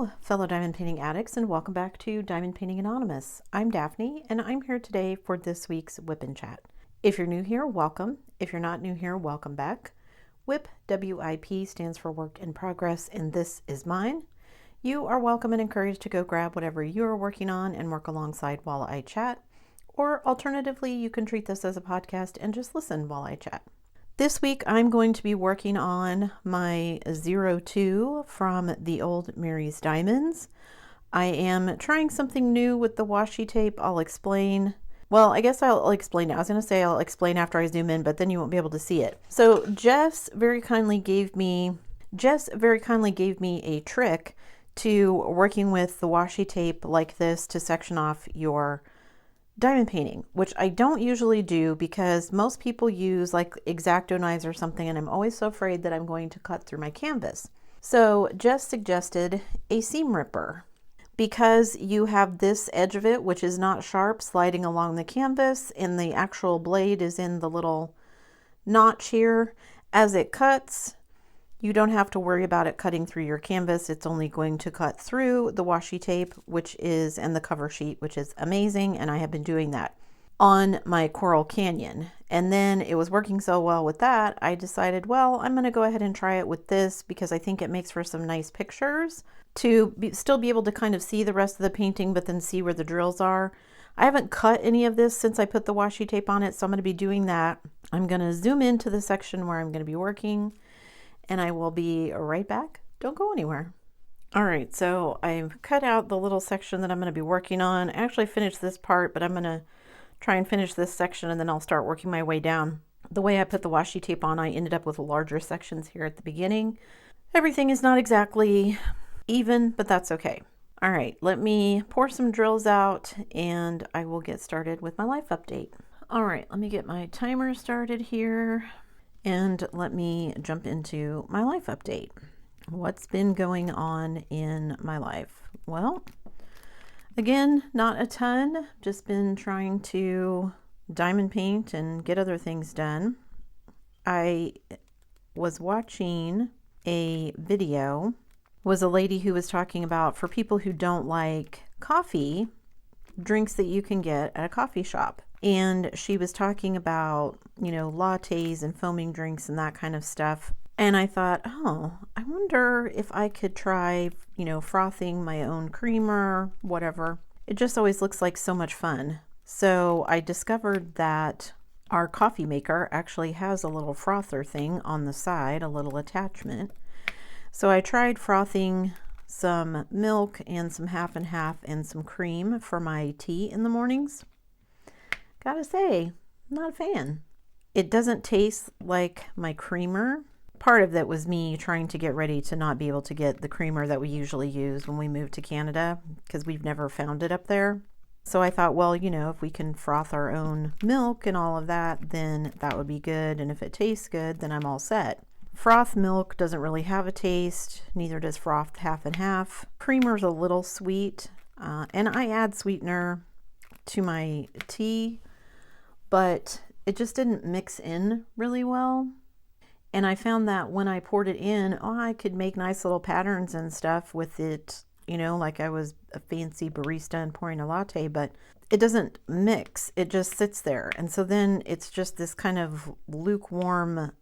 Hello, fellow diamond painting addicts, and welcome back to Diamond Painting Anonymous. I'm Daphne, and I'm here today for this week's WIP and Chat. If you're new here, welcome. If you're not new here, welcome back. WIP, W-I-P, stands for Work in Progress, and this is mine. You are welcome and encouraged to go grab whatever you're working on and work alongside while I chat. Or alternatively, you can treat this as a podcast and just listen while I chat. This week, I'm going to be working on my 02 from the old Mary's Diamonds. I am trying something new with the washi tape. I'll explain. Well, I guess I'll explain now. I was going to say I'll explain after I zoom in, but then you won't be able to see it. So Jess very kindly gave me a trick to working with the washi tape like this to section off your diamond painting, which I don't usually do because most people use like X-Acto knives or something, and I'm always so afraid that I'm going to cut through my canvas. So Jess suggested a seam ripper because you have this edge of it, which is not sharp, sliding along the canvas, and the actual blade is in the little notch here. As it cuts, you don't have to worry about it cutting through your canvas. It's only going to cut through the washi tape, and the cover sheet, which is amazing. And I have been doing that on my Coral Canyon. And then it was working so well with that, I decided, well, I'm going to go ahead and try it with this because I think it makes for some nice pictures to still be able to kind of see the rest of the painting, but then see where the drills are. I haven't cut any of this since I put the washi tape on it, so I'm going to be doing that. I'm going to zoom into the section where I'm going to be working, and I will be right back. Don't go anywhere. All right, so I've cut out the little section that I'm going to be working on. I actually finished this part, but I'm going to try and finish this section and then I'll start working my way down. The way I put the washi tape on, I ended up with larger sections here at the beginning. Everything is not exactly even, but that's okay. All right, let me pour some drills out and I will get started with my life update. All right, let me get my timer started here. And let me jump into my life update. What's been going on in my life? Well, again, not a ton. Just been trying to diamond paint and get other things done. I was watching a video. Was a lady who was talking about, for people who don't like coffee, drinks that you can get at a coffee shop. And she was talking about, lattes and foaming drinks and that kind of stuff. And I thought, oh, I wonder if I could try, frothing my own creamer, whatever. It just always looks like so much fun. So I discovered that our coffee maker actually has a little frother thing on the side, a little attachment. So I tried frothing some milk and some half and half and some cream for my tea in the mornings. Gotta say, I'm not a fan. It doesn't taste like my creamer. Part of that was me trying to get ready to not be able to get the creamer that we usually use when we moved to Canada because we've never found it up there. So I thought, well, if we can froth our own milk and all of that, then that would be good. And if it tastes good, then I'm all set. Froth milk doesn't really have a taste. Neither does froth half and half. Creamer's a little sweet, and I add sweetener to my tea, but it just didn't mix in really well. And I found that when I poured it in, I could make nice little patterns and stuff with it, like I was a fancy barista and pouring a latte, but it doesn't mix. It just sits there. And so then it's just this kind of lukewarm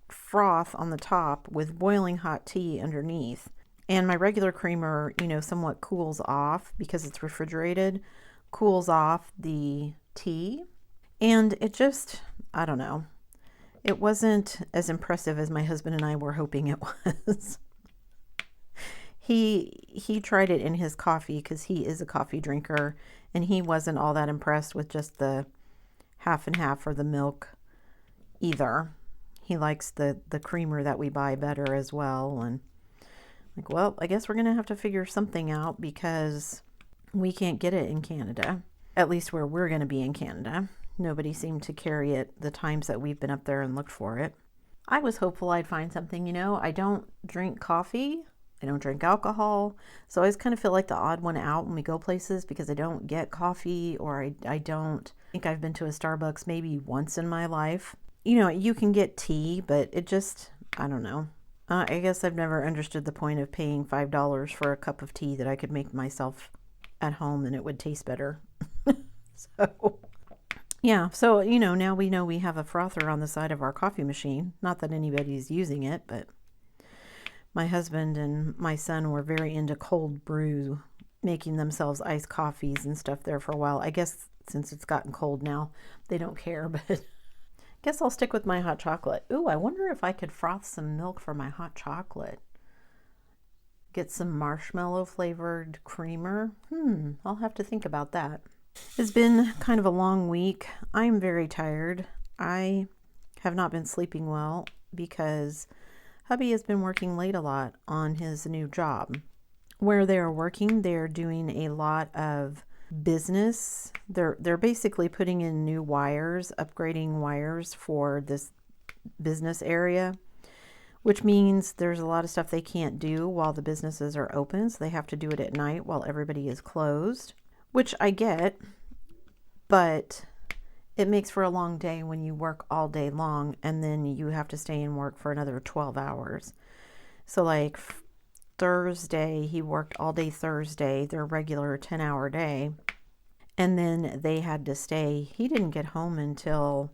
froth on the top with boiling hot tea underneath. And my regular creamer, somewhat cools off because it's refrigerated, cools off the tea. And it just, I don't know. It wasn't as impressive as my husband and I were hoping it was. He tried it in his coffee because he is a coffee drinker, and he wasn't all that impressed with just the half and half or the milk either. He likes the creamer that we buy better as well. And well, I guess we're going to have to figure something out because we can't get it in Canada, at least where we're going to be in Canada. Nobody seemed to carry it the times that we've been up there and looked for it. I was hopeful I'd find something. I don't drink coffee. I don't drink alcohol. So I always kind of feel like the odd one out when we go places because I don't get coffee, or I don't think I've been to a Starbucks maybe once in my life. You can get tea, but it just, I don't know. I guess I've never understood the point of paying $5 for a cup of tea that I could make myself at home and it would taste better. So, yeah, so, now we know we have a frother on the side of our coffee machine. Not that anybody's using it, but my husband and my son were very into cold brew, making themselves iced coffees and stuff there for a while. I guess since it's gotten cold now, they don't care, but guess I'll stick with my hot chocolate. Ooh, I wonder if I could froth some milk for my hot chocolate. Get some marshmallow flavored creamer. I'll have to think about that. It's been kind of a long week. I'm very tired. I have not been sleeping well because hubby has been working late a lot on his new job. Where they are working, they're doing a lot of business. They're basically putting in new wires, upgrading wires for this business area, which means there's a lot of stuff they can't do while the businesses are open, so they have to do it at night while everybody is closed, which I get, but it makes for a long day when you work all day long and then you have to stay and work for another 12 hours. So like Thursday, he worked all day Thursday, their regular 10-hour day, and then they had to stay. He didn't get home until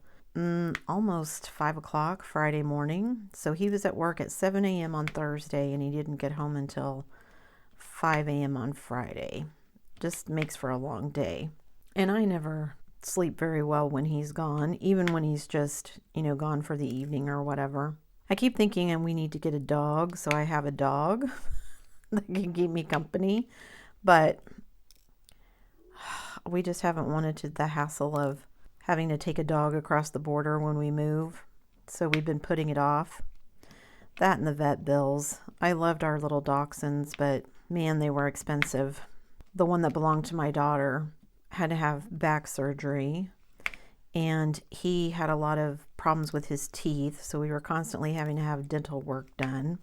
almost 5 o'clock Friday morning. So he was at work at 7 a.m. on Thursday and he didn't get home until 5 a.m. on Friday. Just makes for a long day. And I never sleep very well when he's gone, even when he's just, gone for the evening or whatever. I keep thinking, and we need to get a dog, so I have a dog that can keep me company, but we just haven't wanted the hassle of having to take a dog across the border when we move, so we've been putting it off. That and the vet bills. I loved our little dachshunds, but man, they were expensive. The one that belonged to my daughter had to have back surgery, and he had a lot of problems with his teeth, so we were constantly having to have dental work done.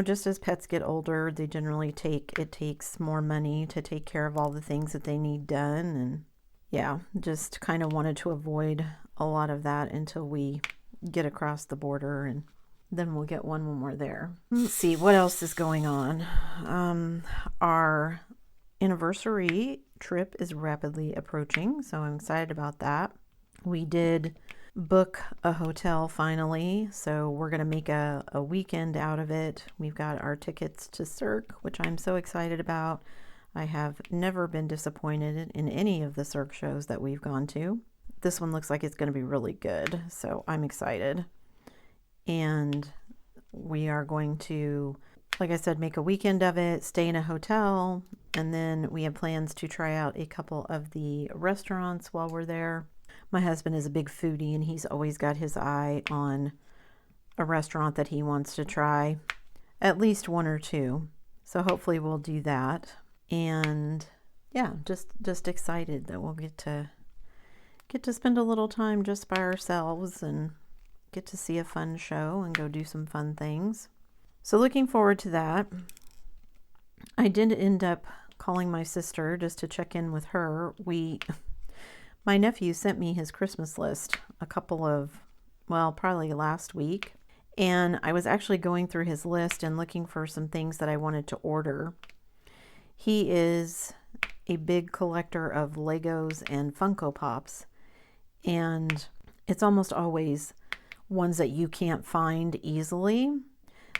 Just as pets get older, it takes more money to take care of all the things that they need done, and yeah, just kind of wanted to avoid a lot of that until we get across the border, and then we'll get one when we're there. Let's see, what else is going on? Our anniversary trip is rapidly approaching, so I'm excited about that. We did book a hotel finally, so we're going to make a weekend out of it. We've got our tickets to Cirque, which I'm so excited about. I have never been disappointed in any of the Cirque shows that we've gone to. This one looks like it's going to be really good, so I'm excited. And we are going to, like I said, make a weekend of it, stay in a hotel, and then we have plans to try out a couple of the restaurants while we're there. My husband is a big foodie, and he's always got his eye on a restaurant that he wants to try, at least one or two. So hopefully we'll do that. And yeah, just excited that we'll get to spend a little time just by ourselves and get to see a fun show and go do some fun things. So looking forward to that. I did end up calling my sister just to check in with her. My nephew sent me his Christmas list probably last week. And I was actually going through his list and looking for some things that I wanted to order. He is a big collector of Legos and Funko Pops. And it's almost always ones that you can't find easily.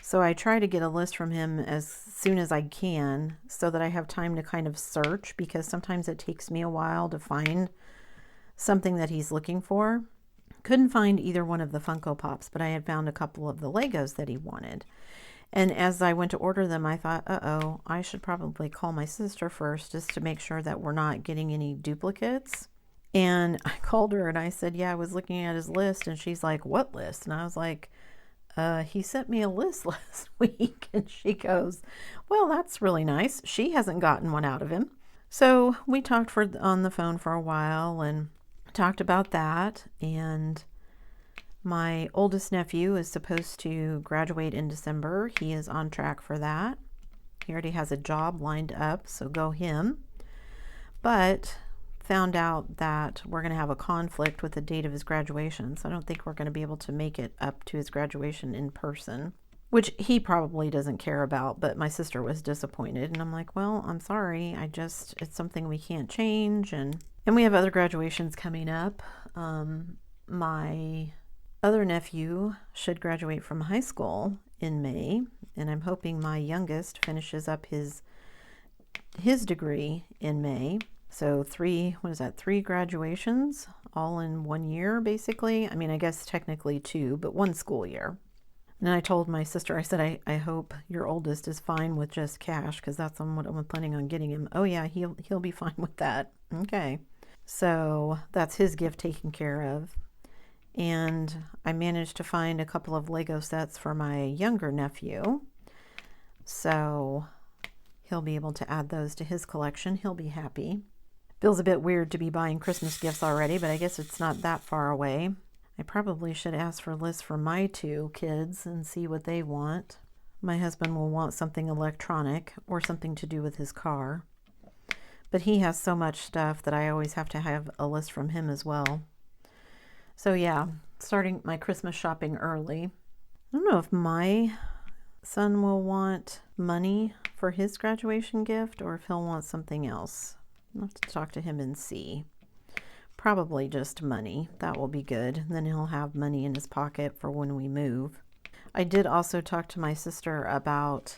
So I try to get a list from him as soon as I can so that I have time to kind of search, because sometimes it takes me a while to find something that he's looking for. Couldn't find either one of the Funko Pops, but I had found a couple of the Legos that he wanted. And as I went to order them, I thought, I should probably call my sister first just to make sure that we're not getting any duplicates. And I called her and I said, yeah, I was looking at his list. And she's like, what list? And I was like, he sent me a list last week. And she goes, well, that's really nice. She hasn't gotten one out of him. So we talked on the phone for a while and talked about that. And my oldest nephew is supposed to graduate in December. He is on track for that. He already has a job lined up, so go him. But found out that we're going to have a conflict with the date of his graduation, so I don't think we're going to be able to make it up to his graduation in person. which he probably doesn't care about, but my sister was disappointed. And I'm like, well, I'm sorry. It's something we can't change. And we have other graduations coming up. My other nephew should graduate from high school in May, and I'm hoping my youngest finishes up his degree in May. So three graduations all in 1 year, basically. I mean, I guess technically 2, but 1 school year. And I told my sister, I said, I hope your oldest is fine with just cash, because that's what I'm planning on getting him. Oh yeah, he'll be fine with that. Okay. So that's his gift taken care of. And I managed to find a couple of Lego sets for my younger nephew. So he'll be able to add those to his collection. He'll be happy. Feels a bit weird to be buying Christmas gifts already, but I guess it's not that far away. I probably should ask for lists for my 2 kids and see what they want. My husband will want something electronic or something to do with his car. But he has so much stuff that I always have to have a list from him as well. So yeah, starting my Christmas shopping early. I don't know if my son will want money for his graduation gift or if he'll want something else. I'll have to talk to him and see. Probably just money. That will be good. Then he'll have money in his pocket for when we move. I did also talk to my sister about,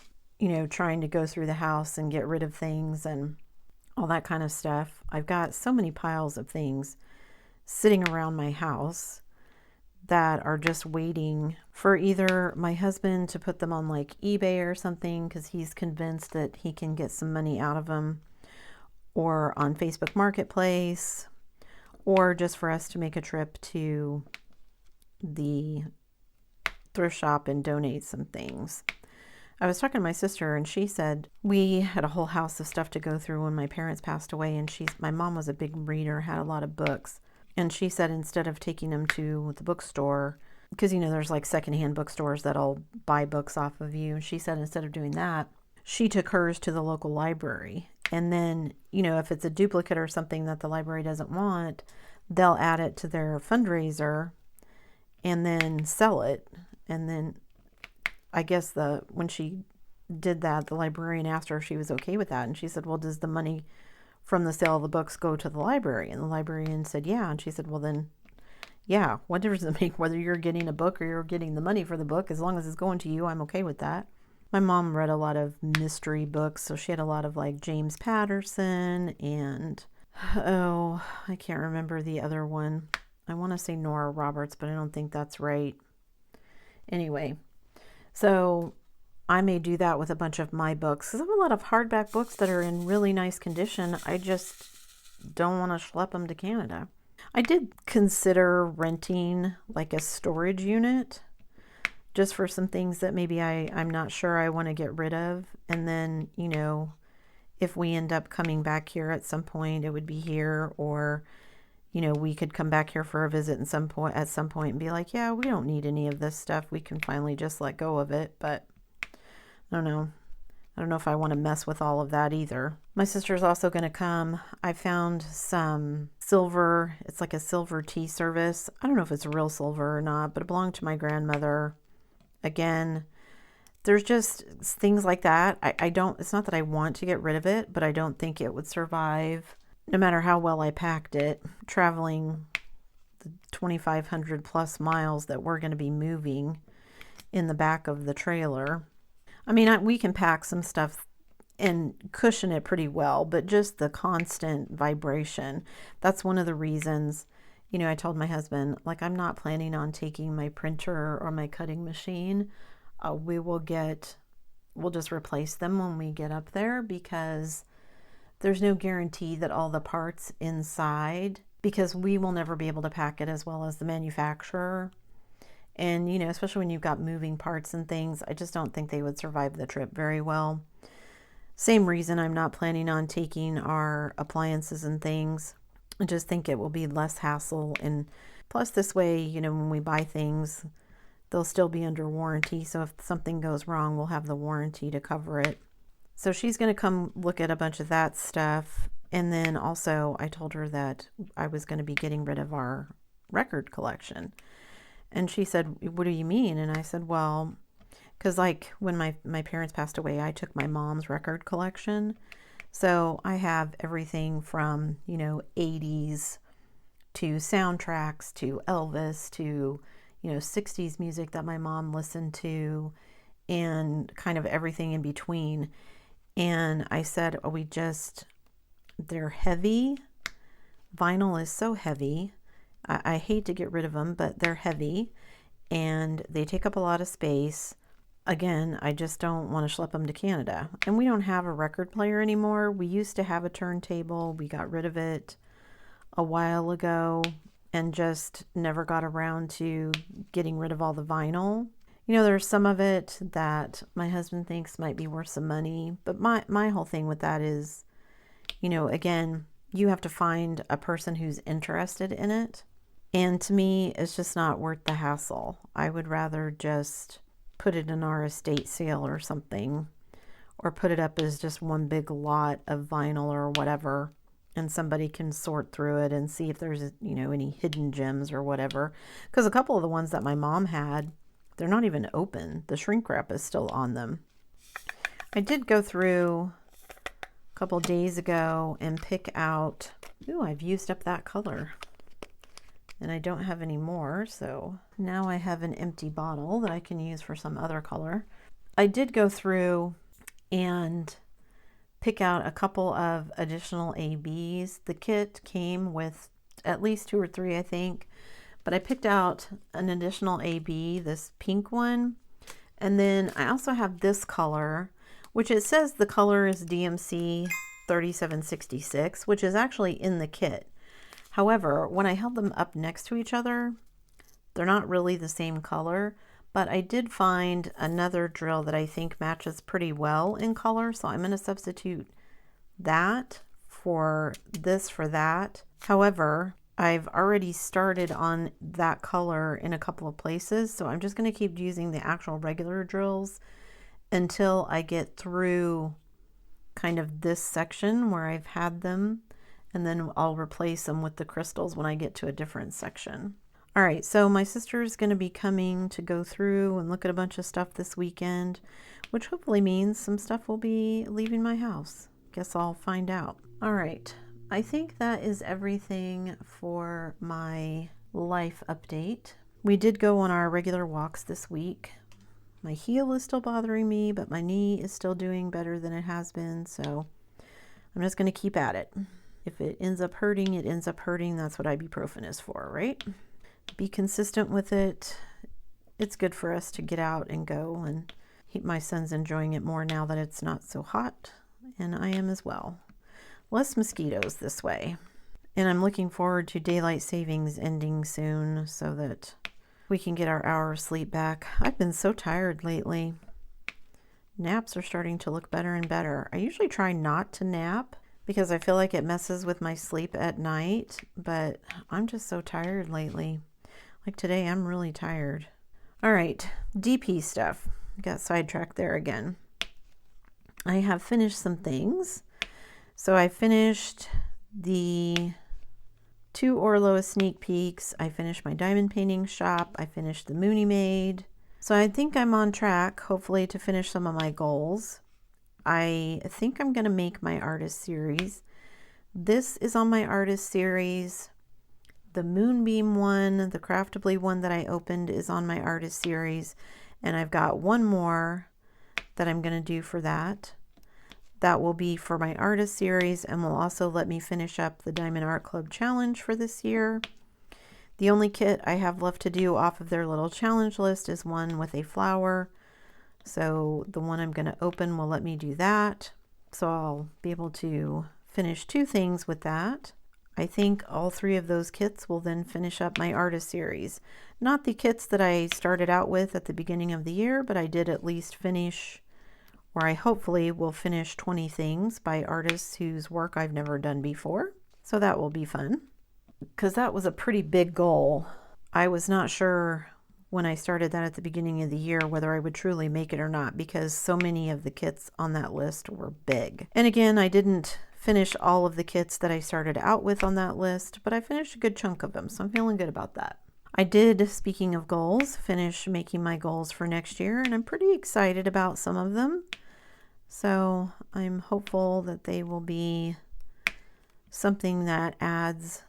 trying to go through the house and get rid of things and all that kind of stuff. I've got so many piles of things sitting around my house that are just waiting for either my husband to put them on like eBay or something, because he's convinced that he can get some money out of them, or on Facebook Marketplace, or just for us to make a trip to the thrift shop and donate some things. I was talking to my sister, and she said we had a whole house of stuff to go through when my parents passed away, and my mom was a big reader, had a lot of books. And she said instead of taking them to the bookstore, because there's like secondhand bookstores that'll buy books off of you. She said instead of doing that, she took hers to the local library. And then, if it's a duplicate or something that the library doesn't want, they'll add it to their fundraiser and then sell it. And then I guess when she did that, the librarian asked her if she was okay with that. And she said, well, does the money from the sale of the books go to the library? And the librarian said, yeah. And she said, well then, yeah, what difference does it make whether you're getting a book or you're getting the money for the book? As long as it's going to you, I'm okay with that. My mom read a lot of mystery books, so she had a lot of like James Patterson and, I can't remember the other one. I want to say Nora Roberts, but I don't think that's right. Anyway, so I may do that with a bunch of my books, because I have a lot of hardback books that are in really nice condition. I just don't want to schlep them to Canada. I did consider renting like a storage unit just for some things that maybe I'm not sure I want to get rid of. And then, if we end up coming back here at some point, it would be here, or, we could come back here for a visit at some point and be like, yeah, we don't need any of this stuff. We can finally just let go of it. But I don't know. I don't know if I want to mess with all of that either. My sister's also going to come. I found some silver. It's like a silver tea service. I don't know if it's real silver or not, but it belonged to my grandmother. Again, there's just things like that. It's not that I want to get rid of it, but I don't think it would survive, no matter how well I packed it, traveling the 2,500 plus miles that we're going to be moving in the back of the trailer. I mean, we can pack some stuff and cushion it pretty well, but just the constant vibration, that's one of the reasons, I told my husband, like, I'm not planning on taking my printer or my cutting machine. We'll just replace them when we get up there, because there's no guarantee that all the parts inside, because we will never be able to pack it as well as the manufacturer. And, especially when you've got moving parts and things, I just don't think they would survive the trip very well. Same reason I'm not planning on taking our appliances and things. I just think it will be less hassle. And plus this way, when we buy things, they'll still be under warranty. So if something goes wrong, we'll have the warranty to cover it. So she's going to come look at a bunch of that stuff. And then also I told her that I was going to be getting rid of our record collection. And she said, what do you mean? And I said, well, Because like when my parents passed away, I took my mom's record collection. So I have everything from, you know, 80s to soundtracks to Elvis to, you know, 60s music that my mom listened to and kind of everything in between. And I said, oh, they're heavy. Vinyl is so heavy. I hate to get rid of them, but they're heavy and they take up a lot of space. Again, I just don't want to schlep them to Canada. And we don't have a record player anymore. We used to have a turntable. We got rid of it a while ago and just never got around to getting rid of all the vinyl. You know, there's some of it that my husband thinks might be worth some money, but my whole thing with that is, you know, again, you have to find a person who's interested in it. And to me, it's just not worth the hassle. I would rather just put it in our estate sale or something, or put it up as just one big lot of vinyl or whatever, and somebody can sort through it and see if there's, you know, any hidden gems or whatever. Because a couple of the ones that my mom had, they're not even open. The shrink wrap is still on them. I did go through a couple days ago and pick out, ooh, I've used up that color and I don't have any more, so now I have an empty bottle that I can use for some other color. I did go through and pick out a couple of additional ABs. The kit came with at least 2 or 3, I think, but I picked out an additional AB, this pink one, and then I also have this color, which it says the color is DMC 3766, which is actually in the kit. However, when I held them up next to each other, they're not really the same color, but I did find another drill that I think matches pretty well in color, so I'm going to substitute that for this for that. However, I've already started on that color in a couple of places, so I'm just going to keep using the actual regular drills until I get through kind of this section where I've had them, and then I'll replace them with the crystals when I get to a different section. All right, so my sister is going to be coming to go through and look at a bunch of stuff this weekend, which hopefully means some stuff will be leaving my house. Guess I'll find out. All right, I think that is everything for my life update. We did go on our regular walks this week. My heel is still bothering me, but my knee is still doing better than it has been, so I'm just going to keep at it. If it ends up hurting, it ends up hurting. That's what ibuprofen is for, right? Be consistent with it. It's good for us to get out and go, and my son's enjoying it more now that it's not so hot, and I am as well. Less mosquitoes this way. And I'm looking forward to daylight savings ending soon so that we can get our hour of sleep back. I've been so tired lately. Naps are starting to look better and better. I usually try not to nap because I feel like it messes with my sleep at night, but I'm just so tired lately. Like today, I'm really tired. All right, DP stuff. Got sidetracked there again. I have finished some things. So I finished the 2 Orlo sneak peeks. I finished my diamond painting shop. I finished the Mooney Maid. So I think I'm on track, hopefully, to finish some of my goals. I think I'm going to make my artist series. This is on my artist series. The Moonbeam one, the Craftably one that I opened, is on my artist series. And I've got one more that I'm going to do for that. That will be for my artist series and will also let me finish up the Diamond Art Club challenge for this year. The only kit I have left to do off of their little challenge list is one with a flower. So the one I'm going to open will let me do that. So I'll be able to finish 2 things with that. I think all 3 of those kits will then finish up my artist series. Not the kits that I started out with at the beginning of the year, but I did at least finish, or I hopefully will finish 20 things by artists whose work I've never done before. So that will be fun, because that was a pretty big goal. I was not sure when I started that at the beginning of the year whether I would truly make it or not, because so many of the kits on that list were big. And again, I didn't finish all of the kits that I started out with on that list, but I finished a good chunk of them, so I'm feeling good about that. I did, speaking of goals, finish making my goals for next year, and I'm pretty excited about some of them. So I'm hopeful that they will be something that adds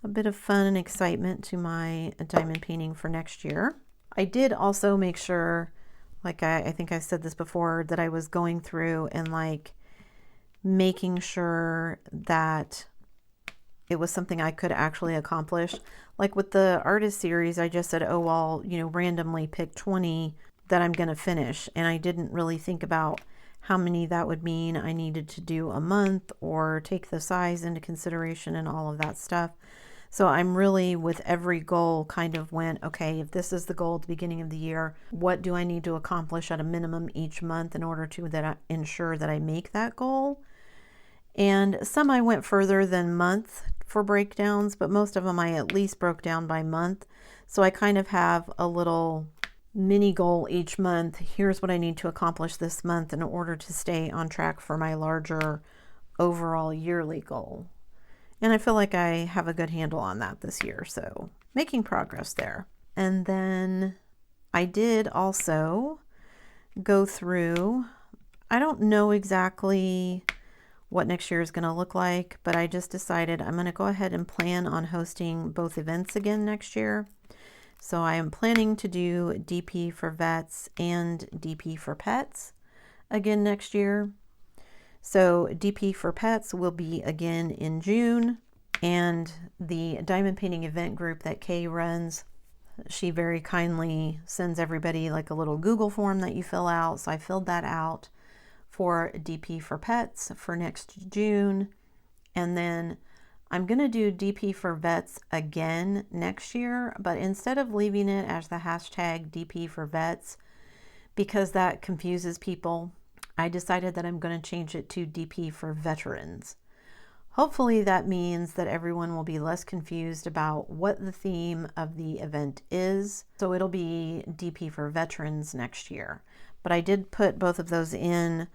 a bit of fun and excitement to my diamond painting for next year. I did also make sure, like I think I said this before, that I was going through and like making sure that it was something I could actually accomplish. Like with the artist series, I just said, oh, I'll, randomly pick 20 that I'm going to finish. And I didn't really think about how many that would mean I needed to do a month or take the size into consideration and all of that stuff. So I'm really, with every goal, kind of went, okay, if this is the goal at the beginning of the year, what do I need to accomplish at a minimum each month in order to ensure that I make that goal? And some I went further than month for breakdowns, but most of them I at least broke down by month. So I kind of have a little mini goal each month. Here's what I need to accomplish this month in order to stay on track for my larger overall yearly goal. And I feel like I have a good handle on that this year, so making progress there. And then I did also go through, I don't know exactly what next year is going to look like, but I just decided I'm going to go ahead and plan on hosting both events again next year. So I am planning to do DP for vets and DP for pets again next year. So DP for pets will be again in June, and the diamond painting event group that Kay runs, she very kindly sends everybody like a little Google form that you fill out. So I filled that out for DP for pets for next June. And then I'm going to do DP for vets again next year, but instead of leaving it as the hashtag DP for vets, because that confuses people, I decided that I'm going to change it to DP for veterans. Hopefully that means that everyone will be less confused about what the theme of the event is. So it'll be DP for veterans next year. But I did put both of those in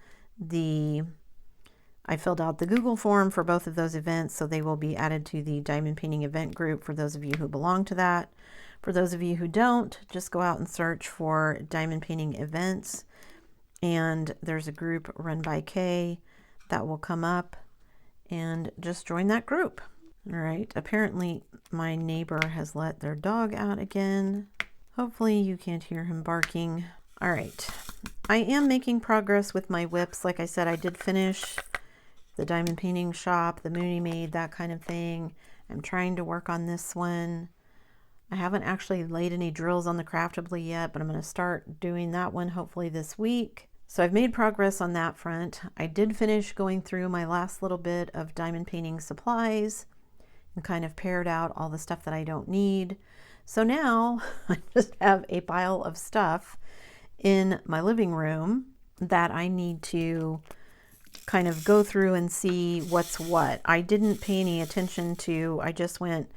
I filled out the Google form for both of those events, so they will be added to the diamond painting event group for those of you who belong to that. For those of you who don't, just go out and search for diamond painting events, and there's a group run by Kay that will come up, and just join that group. All right, apparently my neighbor has let their dog out again. Hopefully you can't hear him barking. All right, I am making progress with my WIPs. Like I said, I did finish the diamond painting shop, the Mooney Maid, that kind of thing. I'm trying to work on this one. I haven't actually laid any drills on the Craftably yet, but I'm going to start doing that one hopefully this week. So I've made progress on that front. I did finish going through my last little bit of diamond painting supplies and kind of pared out all the stuff that I don't need. So now I just have a pile of stuff in my living room that I need to kind of go through and see what's what. I didn't pay any attention to, I just went,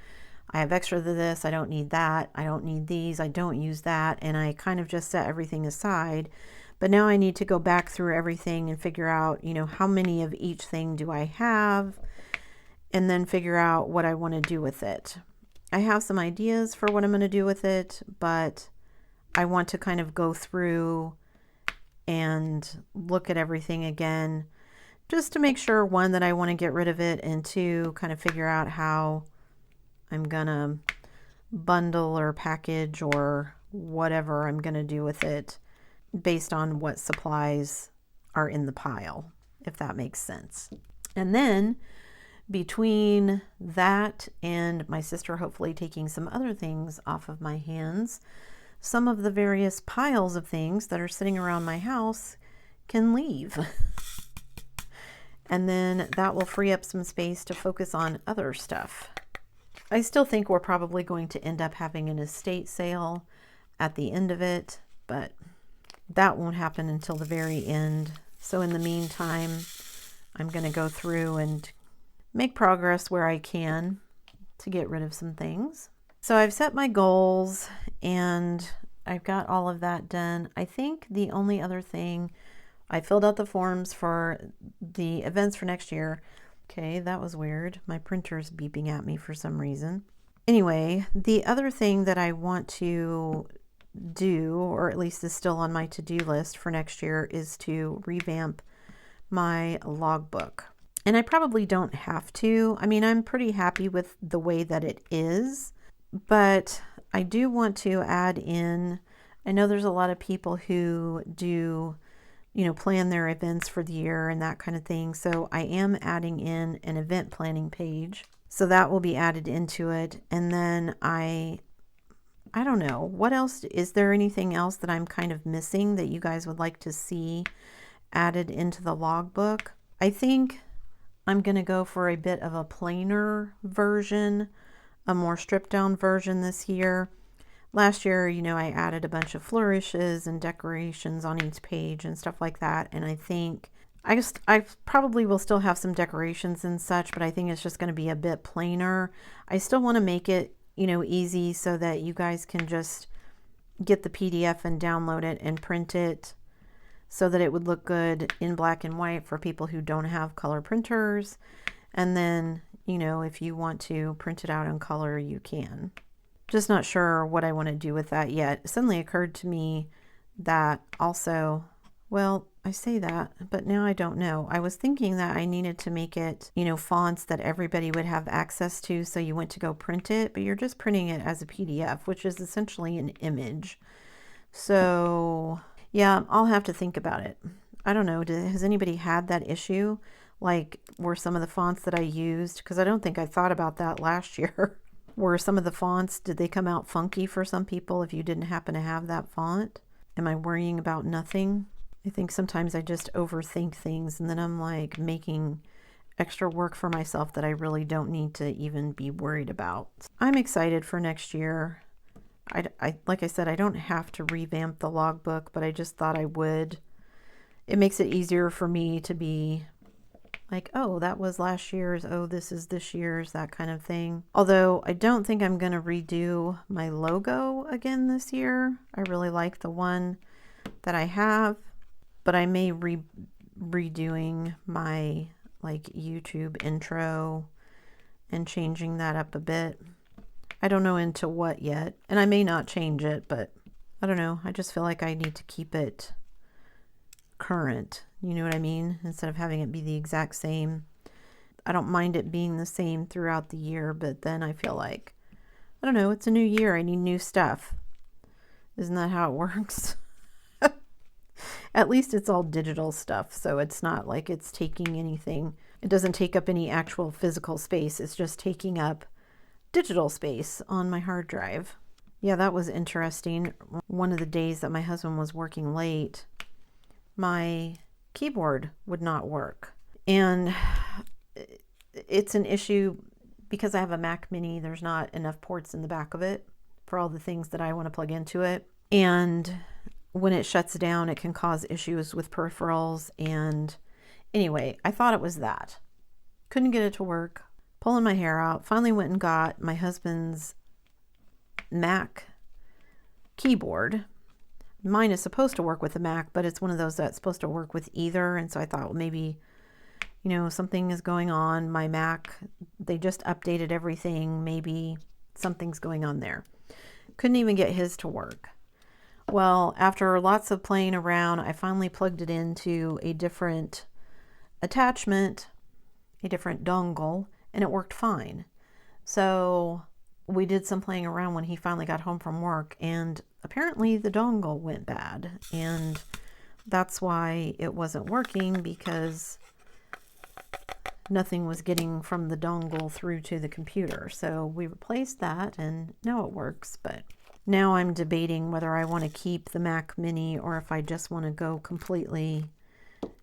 I have extra of this, I don't need that, I don't need these, I don't use that, and I kind of just set everything aside. But now I need to go back through everything and figure out, how many of each thing do I have, and then figure out what I want to do with it. I have some ideas for what I'm going to do with it, but I want to kind of go through and look at everything again, just to make sure, one, that I want to get rid of it, and two, kind of figure out how I'm going to bundle or package or whatever I'm going to do with it based on what supplies are in the pile, if that makes sense. And then between that and my sister hopefully taking some other things off of my hands, some of the various piles of things that are sitting around my house can leave. And then that will free up some space to focus on other stuff. I still think we're probably going to end up having an estate sale at the end of it, but that won't happen until the very end. So in the meantime, I'm going to go through and make progress where I can to get rid of some things. So I've set my goals and I've got all of that done. I think the only other thing, I filled out the forms for the events for next year. Okay, that was weird. My printer's beeping at me for some reason. Anyway, the other thing that I want to do, or at least is still on my to-do list for next year, is to revamp my logbook. And I probably don't have to. I mean, I'm pretty happy with the way that it is, but I do want to add in, I know there's a lot of people who do, you know, plan their events for the year and that kind of thing. So I am adding in an event planning page. So that will be added into it. And then I don't know, what else, is there anything else that I'm kind of missing that you guys would like to see added into the logbook? I think I'm going to go for a bit of a plainer version, a more stripped down version this year. Last year, you know, I added a bunch of flourishes and decorations on each page and stuff like that. And I think I probably will still have some decorations and such, but I think it's just going to be a bit plainer. I still want to make it, you know, easy so that you guys can just get the PDF and download it and print it so that it would look good in black and white for people who don't have color printers. And then, you know, if you want to print it out in color, you can. Just not sure what I want to do with that yet. It suddenly occurred to me that also, well, I say that, but now I don't know. I was thinking that I needed to make it, you know, fonts that everybody would have access to. So you went to go print it, but you're just printing it as a PDF, which is essentially an image. So yeah, I'll have to think about it. I don't know. Has anybody had that issue? Like, were some of the fonts that I used, because I don't think I thought about that last year. Were some of the fonts, did they come out funky for some people if you didn't happen to have that font? Am I worrying about nothing? I think sometimes I just overthink things and then I'm like making extra work for myself that I really don't need to even be worried about. I'm excited for next year. I like I said, I don't have to revamp the logbook, but I just thought I would. It makes it easier for me to be like, oh, that was last year's, oh, this is this year's, that kind of thing. Although I don't think I'm going to redo my logo again this year. I really like the one that I have, but I may redoing my like YouTube intro and changing that up a bit. I don't know into what yet, and I may not change it, but I don't know. I just feel like I need to keep it current. You know what I mean? Instead of having it be the exact same. I don't mind it being the same throughout the year, but then I feel like, I don't know, it's a new year. I need new stuff. Isn't that how it works? At least it's all digital stuff, so it's not like it's taking anything. It doesn't take up any actual physical space. It's just taking up digital space on my hard drive. Yeah, that was interesting. One of the days that my husband was working late, my keyboard would not work. And it's an issue because I have a Mac Mini. There's not enough ports in the back of it for all the things that I want to plug into it. And when it shuts down, it can cause issues with peripherals. And anyway, I thought it was that. Couldn't get it to work. Pulling my hair out. Finally went and got my husband's Mac keyboard. Mine is supposed to work with the Mac, but it's one of those that's supposed to work with either. And so I thought, well, maybe, you know, something is going on. My Mac, they just updated everything. Maybe something's going on there. Couldn't even get his to work. Well, after lots of playing around, I finally plugged it into a different attachment, a different dongle, and it worked fine. So we did some playing around when he finally got home from work, and apparently the dongle went bad, and that's why it wasn't working, because nothing was getting from the dongle through to the computer. So we replaced that and now it works. But now I'm debating whether I want to keep the Mac Mini or if I just want to go completely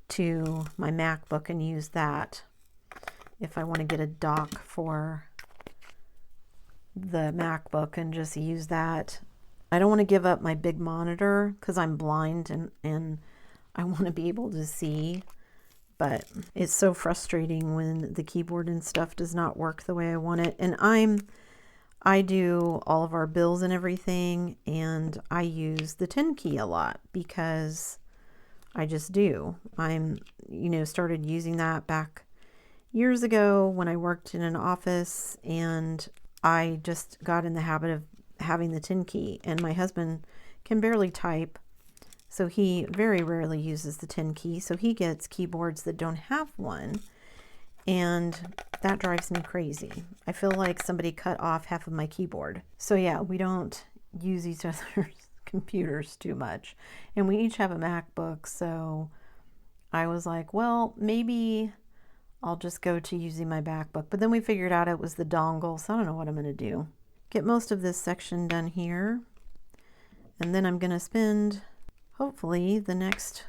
to my MacBook and use that. If I want to get a dock for the MacBook and just use that. I don't want to give up my big monitor because I'm blind and I want to be able to see. But it's so frustrating when the keyboard and stuff does not work the way I want it. And I do all of our bills and everything, and I use the 10 key a lot because I just do. Started using that back years ago when I worked in an office, and I just got in the habit of having the 10 key, and my husband can barely type, so he very rarely uses the 10 key, so he gets keyboards that don't have one, and that drives me crazy. I feel like somebody cut off half of my keyboard. So yeah, we don't use each other's computers too much, and we each have a MacBook, so I was like, well, maybe I'll just go to using my MacBook, but then we figured out it was the dongle, so I don't know what I'm going to do. Get most of this section done here, and then I'm going to spend hopefully the next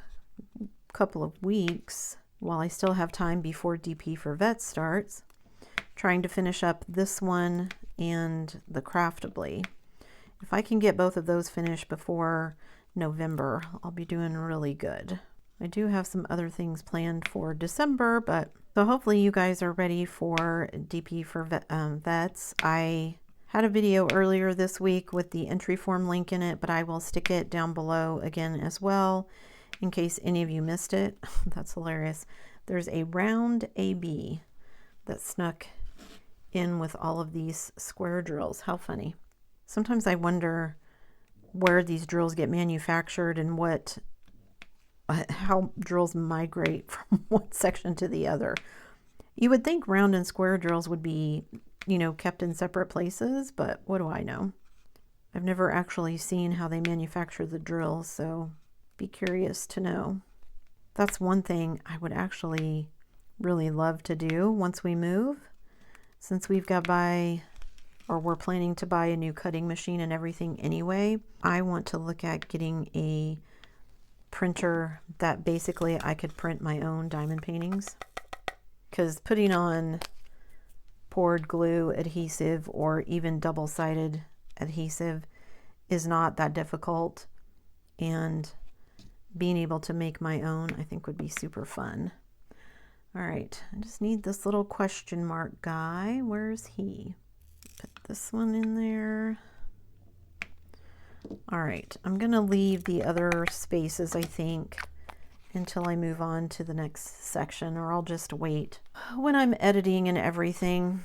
couple of weeks, while I still have time before DP for Vets starts, trying to finish up this one and the Craftably. If I can get both of those finished before November, I'll be doing really good. I do have some other things planned for December, but so hopefully you guys are ready for DP for Vets. I had a video earlier this week with the entry form link in it, but I will stick it down below again as well in case any of you missed it. That's hilarious. There's a round AB that snuck in with all of these square drills. How funny. Sometimes I wonder where these drills get manufactured and how drills migrate from one section to the other. You would think round and square drills would be, you know, kept in separate places, but what do I know? I've never actually seen how they manufacture the drills, so be curious to know. That's one thing I would actually really love to do once we move, since we're planning to buy a new cutting machine and everything anyway. I want to look at getting a printer that basically I could print my own diamond paintings, because putting on poured glue adhesive or even double-sided adhesive is not that difficult, and being able to make my own I think would be super fun. All right, I just need this little question mark guy. Where's he? Put this one in there. All right, I'm gonna leave the other spaces, I think, until I move on to the next section, or I'll just wait. When I'm editing and everything,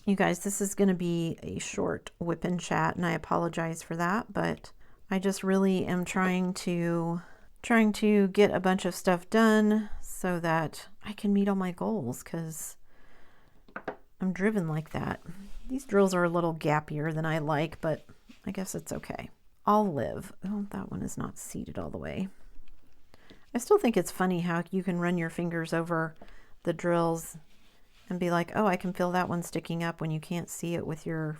you guys, this is gonna be a short whip and chat, and I apologize for that, but I just really am trying to get a bunch of stuff done so that I can meet all my goals, because I'm driven like that. These drills are a little gappier than I like, but I guess it's okay. I'll live. Oh, that one is not seated all the way. I still think it's funny how you can run your fingers over the drills and be like, oh, I can feel that one sticking up when you can't see it with your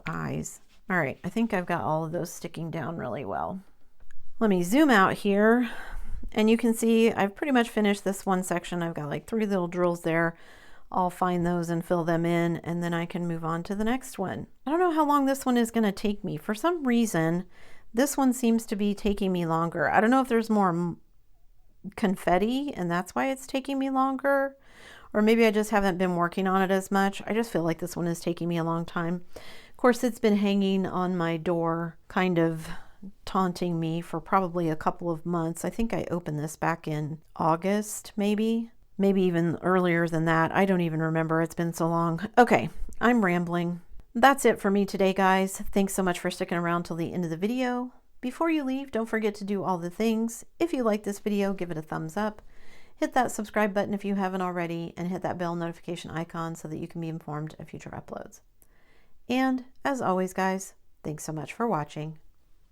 eyes. All right, I think I've got all of those sticking down really well. Let me zoom out here, and you can see I've pretty much finished this one section. I've got like 3 little drills there. I'll find those and fill them in, and then I can move on to the next one. I don't know how long this one is going to take me. For some reason, this one seems to be taking me longer. I don't know if there's more confetti and that's why it's taking me longer, or maybe I just haven't been working on it as much. I just feel like this one is taking me a long time. Of course, it's been hanging on my door, kind of taunting me for probably a couple of months. I think I opened this back in August, maybe even earlier than that. I don't even remember. It's been so long. Okay, I'm rambling. That's it for me today, guys. Thanks so much for sticking around till the end of the video. Before you leave, don't forget to do all the things. If you like this video, give it a thumbs up. Hit that subscribe button if you haven't already, and hit that bell notification icon so that you can be informed of future uploads. And as always, guys, thanks so much for watching.